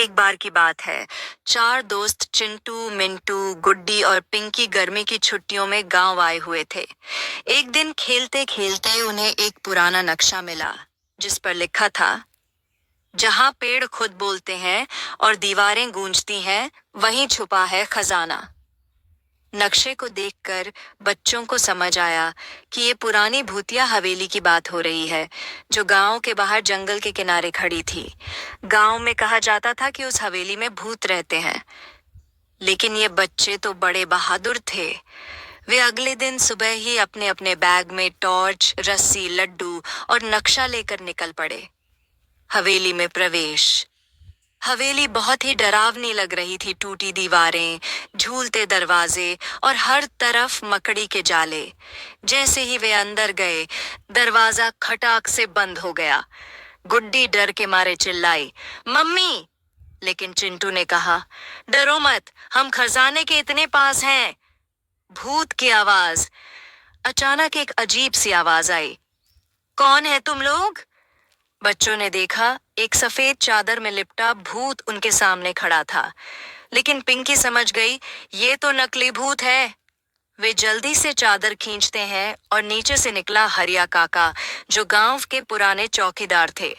एक बार की बात है। चार दोस्त चिंटू, मिंटू, गुड्डी और पिंकी गर्मी की छुट्टियों में गांव आए हुए थे। एक दिन खेलते खेलते उन्हें एक पुराना नक्शा मिला, जिस पर लिखा था, जहां पेड़ खुद बोलते हैं और दीवारें गूंजती हैं, वहीं छुपा है खजाना। नक्शे को देखकर बच्चों को समझ आया कि ये पुरानी भूतिया हवेली की बात हो रही है, जो गांव के बाहर जंगल के किनारे खड़ी थी। गांव में कहा जाता था कि उस हवेली में भूत रहते हैं, लेकिन ये बच्चे तो बड़े बहादुर थे। वे अगले दिन सुबह ही अपने अपने बैग में टॉर्च, रस्सी, लड्डू और नक्शा लेकर निकल पड़े। हवेली में प्रवेश। हवेली बहुत ही डरावनी लग रही थी। टूटी दीवारें, झूलते दरवाजे और हर तरफ मकड़ी के जाले। जैसे ही वे अंदर गए, दरवाजा खटाक से बंद हो गया। गुड्डी डर के मारे चिल्लाई, मम्मी! लेकिन चिंटू ने कहा, डरो मत, हम खजाने के इतने पास हैं। भूत की आवाज। अचानक एक अजीब सी आवाज आई, कौन है तुम लोग? बच्चों ने देखा, एक सफेद चादर में लिपटा भूत उनके सामने खड़ा था। लेकिन पिंकी समझ गई, ये तो नकली भूत है। वे जल्दी से चादर खींचते हैं और नीचे से निकला हरिया काका, जो गांव के पुराने चौकीदार थे।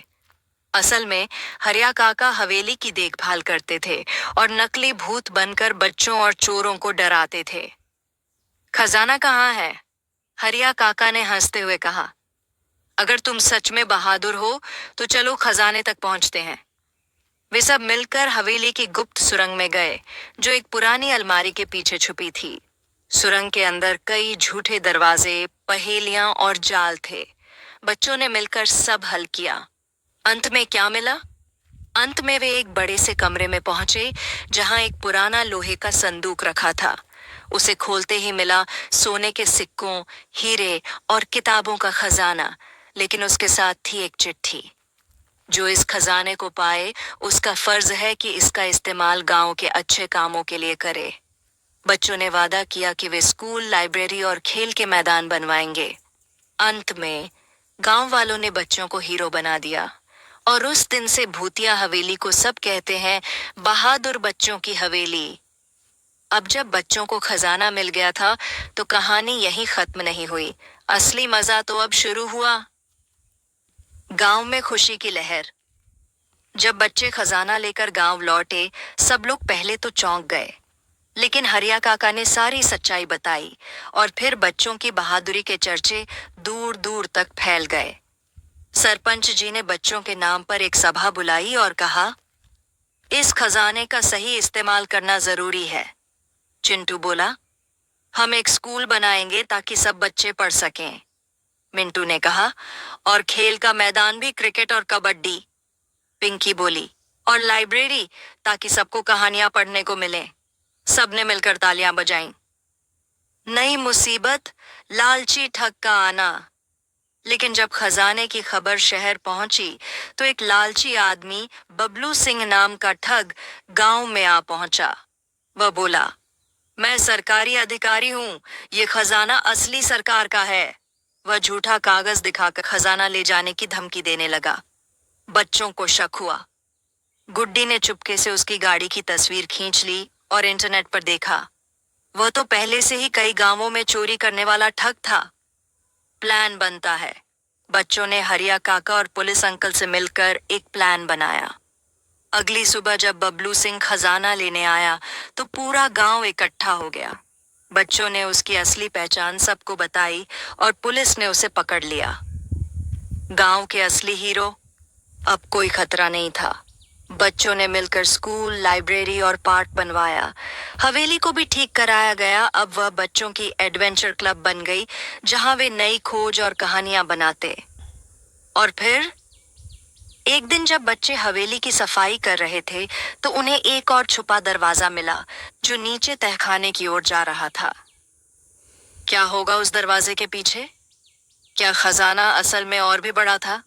असल में हरिया काका हवेली की देखभाल करते थे और नकली भूत बनकर बच्चों और चोरों को डराते थे। खजाना कहाँ है? हरिया काका ने हंसते हुए कहा, अगर तुम सच में बहादुर हो तो चलो खजाने तक पहुंचते हैं। वे सब मिलकर हवेली की गुप्त सुरंग में गए, जो एक पुरानी अलमारी के पीछे छुपी थी। सुरंग के अंदर कई झूठे दरवाजे, पहेलियां और जाल थे। बच्चों ने मिलकर सब हल किया। अंत में क्या मिला? अंत में वे एक बड़े से कमरे में पहुंचे, जहां एक पुराना लोहे का संदूक रखा था। उसे खोलते ही मिला सोने के सिक्कों, हीरे और किताबों का खजाना। लेकिन उसके साथ थी एक चिट्ठी, जो इस खजाने को पाए उसका फर्ज है कि इसका इस्तेमाल गांव के अच्छे कामों के लिए करे। बच्चों ने वादा किया कि वे स्कूल, लाइब्रेरी और खेल के मैदान बनवाएंगे। अंत में गांव वालों ने बच्चों को हीरो बना दिया और उस दिन से भूतिया हवेली को सब कहते हैं बहादुर बच्चों की हवेली। अब जब बच्चों को खजाना मिल गया था, तो कहानी यहीं खत्म नहीं हुई। असली मजा तो अब शुरू हुआ। गांव में खुशी की लहर। जब बच्चे खजाना लेकर गांव लौटे, सब लोग पहले तो चौंक गए, लेकिन हरिया काका ने सारी सच्चाई बताई और फिर बच्चों की बहादुरी के चर्चे दूर दूर तक फैल गए। सरपंच जी ने बच्चों के नाम पर एक सभा बुलाई और कहा, इस खजाने का सही इस्तेमाल करना जरूरी है। चिंटू बोला, हम एक स्कूल बनाएंगे ताकि सब बच्चे पढ़ सकें। मिंटू ने कहा, और खेल का मैदान भी क्रिकेट और कबड्डी। पिंकी बोली, और लाइब्रेरी, ताकि सबको कहानियां पढ़ने को मिले। सबने मिलकर तालियां बजाईं। नई मुसीबत, लालची ठग का आना। लेकिन जब खजाने की खबर शहर पहुंची, तो एक लालची आदमी, बबलू सिंह नाम का ठग, गांव में आ पहुंचा। वह बोला, मैं सरकारी अधिकारी हूं, ये खजाना असली सरकार का है। वह झूठा कागज दिखाकर खजाना ले जाने की धमकी देने लगा। बच्चों को शक हुआ। गुड्डी ने चुपके से उसकी गाड़ी की तस्वीर खींच ली और इंटरनेट पर देखा। वह तो पहले से ही कई गांवों में चोरी करने वाला ठग था। प्लान बनता है। बच्चों ने हरिया काका और पुलिस अंकल से मिलकर एक प्लान बनाया। अगली सुबह जब बबलू सिंह खजाना लेने आया, तो पूरा गांव इकट्ठा हो गया। बच्चों ने उसकी असली पहचान सबको बताई और पुलिस ने उसे पकड़ लिया। गांव के असली हीरो। अब कोई खतरा नहीं था। बच्चों ने मिलकर स्कूल, लाइब्रेरी और पार्क बनवाया। हवेली को भी ठीक कराया गया। अब वह बच्चों की एडवेंचर क्लब बन गई, जहां वे नई खोज और कहानियां बनाते। और फिर एक दिन जब बच्चे हवेली की सफाई कर रहे थे, तो उन्हें एक और छुपा दरवाजा मिला, जो नीचे तहखाने की ओर जा रहा था। क्या होगा उस दरवाजे के पीछे? क्या खजाना असल में और भी बड़ा था?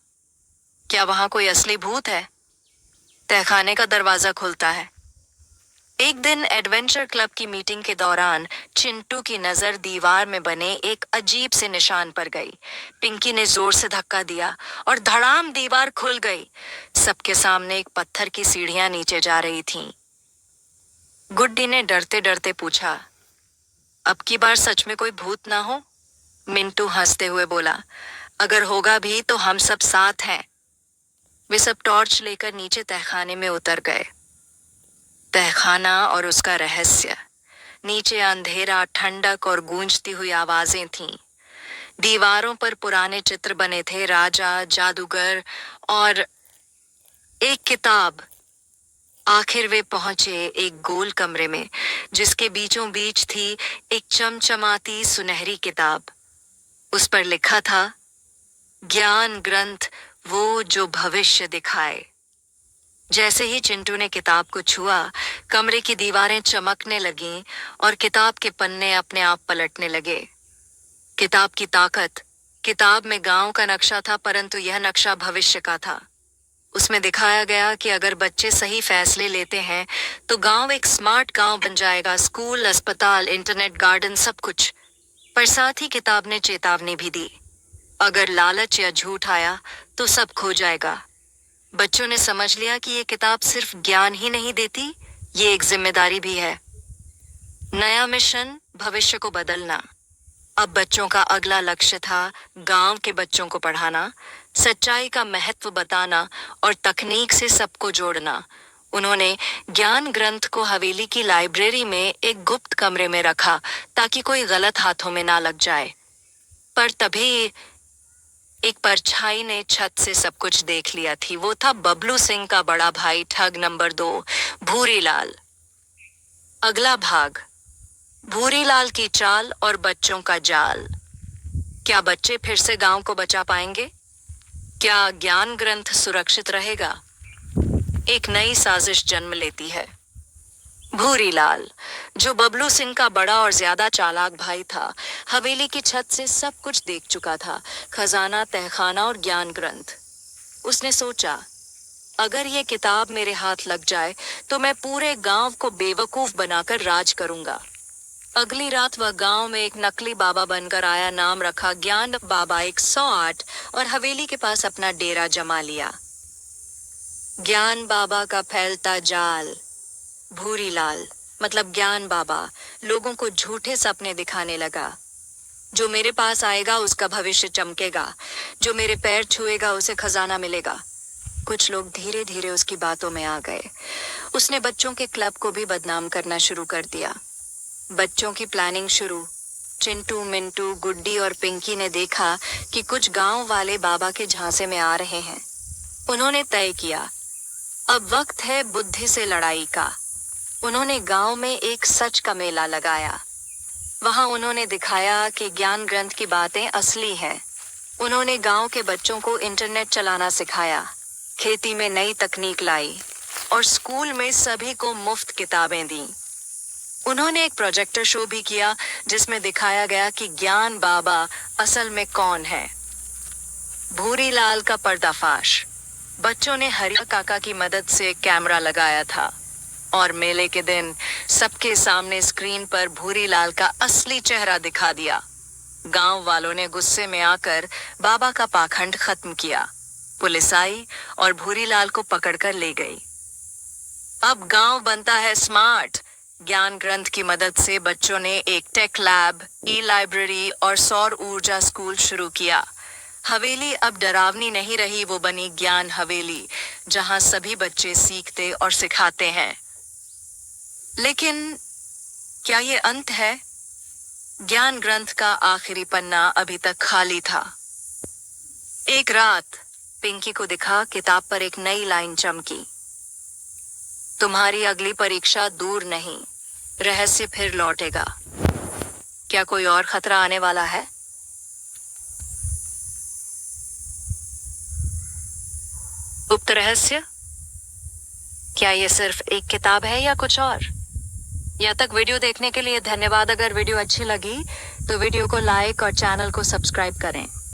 क्या वहां कोई असली भूत है? तहखाने का दरवाजा खुलता है। एक दिन एडवेंचर क्लब की मीटिंग के दौरान चिंटू की नजर दीवार में बने एक अजीब से निशान पर गई। पिंकी ने जोर से धक्का दिया और धड़ाम दीवार खुल गई। सबके सामने एक पत्थर की सीढ़ियां नीचे जा रही थीं। गुड्डी ने डरते डरते पूछा, अब की बार सच में कोई भूत ना हो? मिंटू हंसते हुए बोला, अगर होगा भी तो हम सब साथ हैं। वे सब टॉर्च लेकर नीचे तहखाने में उतर गए। तहखाना और उसका रहस्य। नीचे अंधेरा, ठंडक और गूंजती हुई आवाजें थीं। दीवारों पर पुराने चित्र बने थे, राजा, जादूगर और एक किताब। आखिर वे पहुंचे एक गोल कमरे में, जिसके बीचों बीच थी एक चमचमाती सुनहरी किताब। उस पर लिखा था, ज्ञान ग्रंथ, वो जो भविष्य दिखाए। जैसे ही चिंटू ने किताब को छुआ, कमरे की दीवारें चमकने लगीं और किताब के पन्ने अपने आप पलटने लगे। किताब की ताकत। किताब में गांव का नक्शा था, परंतु यह नक्शा भविष्य का था। उसमें दिखाया गया कि अगर बच्चे सही फैसले लेते हैं तो गांव एक स्मार्ट गांव बन जाएगा। स्कूल, अस्पताल, इंटरनेट, गार्डन, सब कुछ। पर साथ ही किताब ने चेतावनी भी दी, अगर लालच या झूठ आया तो सब खो जाएगा। बच्चों ने समझ लिया कि ये किताब सिर्फ ज्ञान ही नहीं देती, ये एक जिम्मेदारी भी है। नया मिशन, भविष्य को बदलना। अब बच्चों का अगला लक्ष्य था गांव के बच्चों को पढ़ाना, सच्चाई का महत्व बताना और तकनीक से सबको जोड़ना। उन्होंने ज्ञान ग्रंथ को हवेली की लाइब्रेरी में एक गुप्त कमरे में रखा, ताकि कोई गलत हाथों में ना लग जाए। पर तभी एक परछाई ने छत से सब कुछ देख लिया थी। वो था बबलू सिंह का बड़ा भाई, ठग नंबर 2, भूरीलाल। अगला भाग, भूरीलाल की चाल और बच्चों का जाल। क्या बच्चे फिर से गांव को बचा पाएंगे? क्या ज्ञान ग्रंथ सुरक्षित रहेगा? एक नई साजिश जन्म लेती है। भूरीलाल, जो बबलू सिंह का बड़ा और ज्यादा चालाक भाई था, हवेली की छत से सब कुछ देख चुका था, खजाना, तहखाना और ज्ञान ग्रंथ। उसने सोचा, अगर ये किताब मेरे हाथ लग जाए तो मैं पूरे गांव को बेवकूफ बनाकर राज करूंगा। अगली रात वह गांव में एक नकली बाबा बनकर आया। नाम रखा ज्ञान बाबा 108 और हवेली के पास अपना डेरा जमा लिया। ज्ञान बाबा का फैलता जाल। भूरीलाल मतलब ज्ञान बाबा लोगों को झूठे सपने दिखाने लगा। जो मेरे पास आएगा उसका भविष्य चमकेगा, जो मेरे पैर छुएगा उसे खजाना मिलेगा। कुछ लोग धीरे धीरे उसकी बातों में आ गए। उसने बच्चों के क्लब को भी बदनाम करना शुरू कर दिया। बच्चों की प्लानिंग शुरू। चिंटू, मिंटू, गुड्डी और पिंकी ने देखा कि कुछ गांव वाले बाबा के झांसे में आ रहे हैं। उन्होंने तय किया, अब वक्त है बुद्धि से लड़ाई का। उन्होंने गांव में एक सच का मेला लगाया। वहां उन्होंने दिखाया कि ज्ञान ग्रंथ की बातें असली हैं। उन्होंने गांव के बच्चों को इंटरनेट चलाना सिखाया, खेती में नई तकनीक लाई और स्कूल में सभी को मुफ्त किताबें दी। उन्होंने एक प्रोजेक्टर शो भी किया, जिसमें दिखाया गया कि ज्ञान बाबा असल में कौन है। भूरीलाल का पर्दाफाश। बच्चों ने हरिया काका की मदद से कैमरा लगाया था और मेले के दिन सबके सामने स्क्रीन पर भूरीलाल का असली चेहरा दिखा दिया। गांव वालों ने गुस्से में आकर बाबा का पाखंड खत्म किया। पुलिस आई और भूरीलाल को पकड़कर ले गई। अब गांव बनता है स्मार्ट। ज्ञान ग्रंथ की मदद से बच्चों ने एक टेक लैब, ई लाइब्रेरी और सौर ऊर्जा स्कूल शुरू किया। हवेली अब डरावनी नहीं रही, वो बनी ज्ञान हवेली, जहां सभी बच्चे सीखते और सिखाते हैं। लेकिन क्या ये अंत है? ज्ञान ग्रंथ का आखिरी पन्ना अभी तक खाली था। एक रात पिंकी को दिखा, किताब पर एक नई लाइन चमकी, तुम्हारी अगली परीक्षा दूर नहीं, रहस्य फिर लौटेगा। क्या कोई और खतरा आने वाला है? गुप्त रहस्य? क्या ये सिर्फ एक किताब है या कुछ और? यहाँ तक वीडियो देखने के लिए धन्यवाद। अगर वीडियो अच्छी लगी तो वीडियो को लाइक और चैनल को सब्सक्राइब करें।